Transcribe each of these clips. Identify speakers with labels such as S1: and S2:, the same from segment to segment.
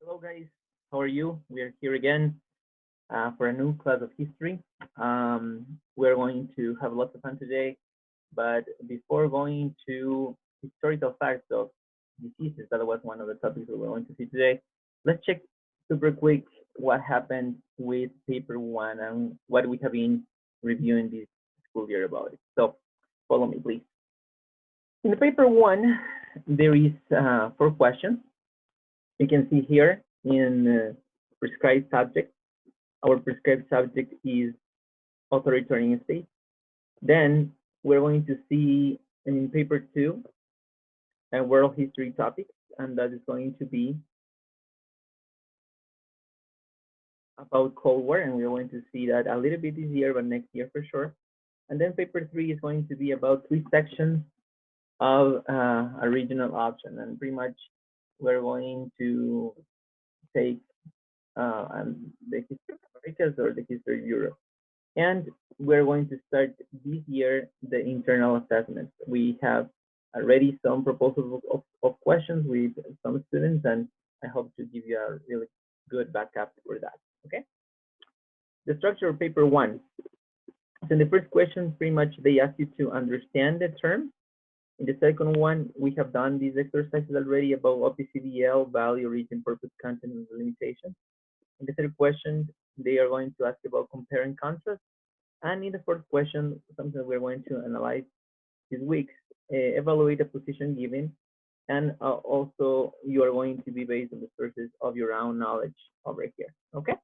S1: Hello, guys. How are you? We are here again for a new class of history. We're going to have lots of fun today, but before going to historical facts of diseases, that was one of the topics that we're going to see today. Let's check super quick what happened with paper one and what we have been reviewing this school year about it. So follow me, please. In the paper one, there is 4 questions. You can see here in prescribed subject. Our prescribed subject is authoritarian state. Then we're going to see in paper two a world history topic, and that is going to be about Cold War, and we're going to see that a little bit this year, but next year for sure. And then paper three is going to be about 3 sections of a regional option, and pretty much we're going to take the history of Americas or the history of Europe. And we're going to start this year the internal assessments. We have already some proposals of questions with some students, and I hope to give you a really good backup for that. Okay. The structure of paper one. So in the first question, pretty much they ask you to understand the term. In the second one, we have done these exercises already about OPCVL, value, origin, purpose, content, and limitation. In the third question, they are going to ask about compare and contrast. And in the fourth question, something we're going to analyze this week, evaluate a position given, and also you are going to be based on the sources of your own knowledge over here. Okay.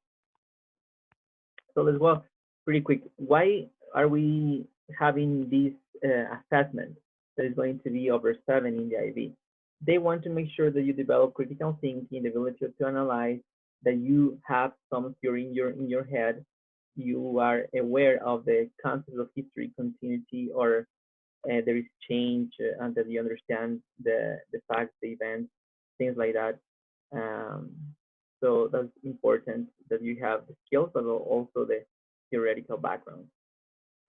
S1: So let's go pretty quick. Why are we having this assessment that is going to be over 7 in the IB? They want to make sure that you develop critical thinking, the ability to analyze, that you have some theory in your head, you are aware of the concept of history continuity, or there is change, and that you understand the facts, the events, things like that. So that's important that you have the skills, but also the theoretical background.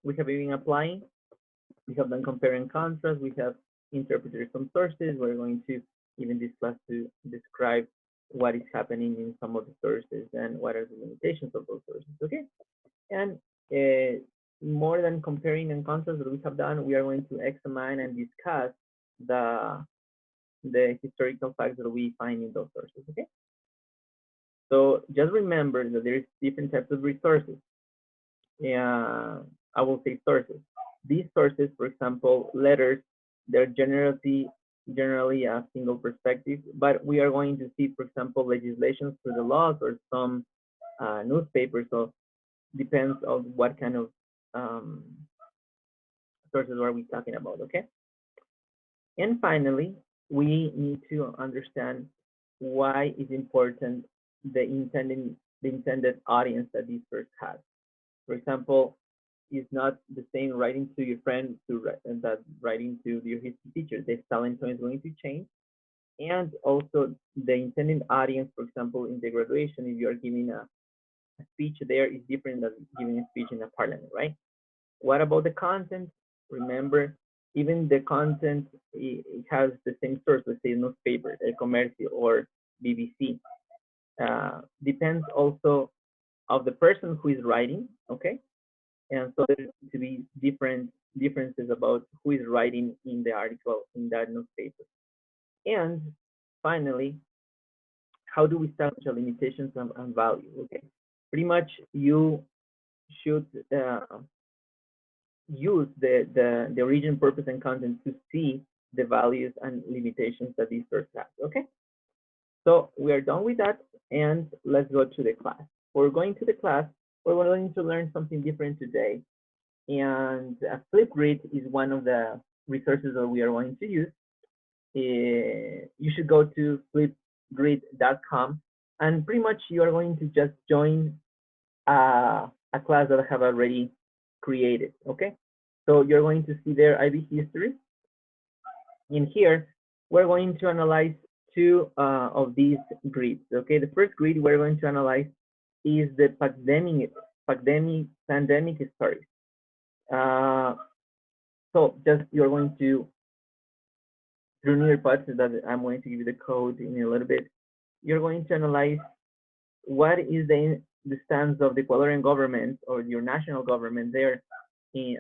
S1: We have been applying. We have done compare and contrast. We have interpreted some sources. We're going to even this class to describe what is happening in some of the sources and what are the limitations of those sources. Okay, and more than comparing and contrast that we have done, we are going to examine and discuss the historical facts that we find in those sources. Okay, so just remember that there is different types of resources. I will say sources. These sources, for example, letters, they're generally a single perspective, but we are going to see, for example, legislations through the laws or some newspapers. So depends on what kind of sources are we talking about. Okay. And finally, we need to understand why is important the intended audience that this source has. For example, it's not the same writing to your friend that writing to your history teacher. The selling tone is going to change. And also the intended audience, for example, in the graduation, if you are giving a speech there, is different than giving a speech in a parliament, right? What about the content? Remember, even the content, it has the same source, let's say newspaper, El Comercio, or BBC. Depends also of the person who is writing, okay? And so there's going to be differences about who is writing in the article in that newspaper. And finally, how do we establish limitations and value? Okay, pretty much you should use the origin, purpose, and content to see the values and limitations that this source has. Okay, so we are done with that, and let's go to the class. We're going to the class. We're going to learn something different today, and Flipgrid is one of the resources that we are going to use. You should go to flipgrid.com, and pretty much you are going to just join a class that I have already created. Okay, so you're going to see there IB history. In here, we're going to analyze 2 of these grids. Okay, the first grid we're going to analyze is the pandemic stories. So just you're going to through near parts that I'm going to give you the code in a little bit. you're going to analyze what is the stance of the Ecuadorian government or your national government there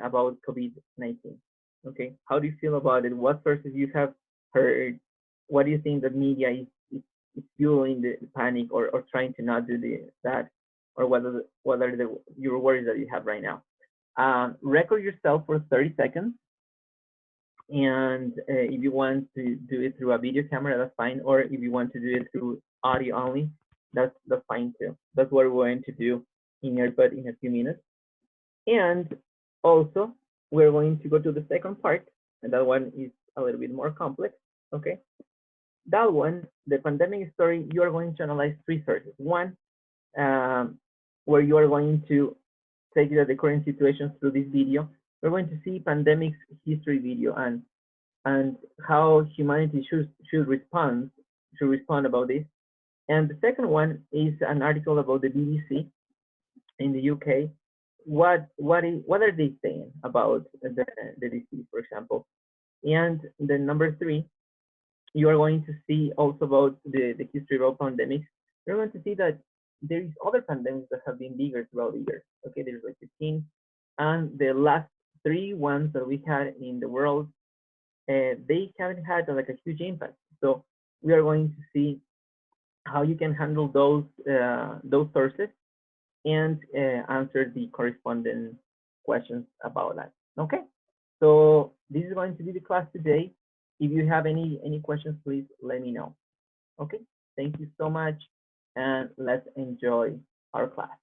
S1: about COVID-19. Okay, how do you feel about it? What sources you have heard? What do you think the media is fueling the panic or trying to not do that, or what are your worries that you have right now? Record yourself for 30 seconds, and if you want to do it through a video camera, that's fine. Or if you want to do it through audio only, that's fine too. That's what we're going to do in Airbud in a few minutes. And also, we're going to go to the second part, and that one is a little bit more complex. Okay, that one, the pandemic story, you are going to analyze three sources. One, um, where you are going to take the current situation through this video. We're going to see pandemic history video and how humanity should respond about this. And the second one is an article about the BBC in the UK. What are they saying about the disease, for example? And the number three, you are going to see also about the history of pandemics. You're going to see that there is other pandemics that have been bigger throughout the years. Okay, there's like 15, and the last three ones that we had in the world, they haven't had like a huge impact. So we are going to see how you can handle those sources and answer the corresponding questions about that. Okay, so this is going to be the class today. If you have any questions, please let me know. Okay, thank you so much, and let's enjoy our class.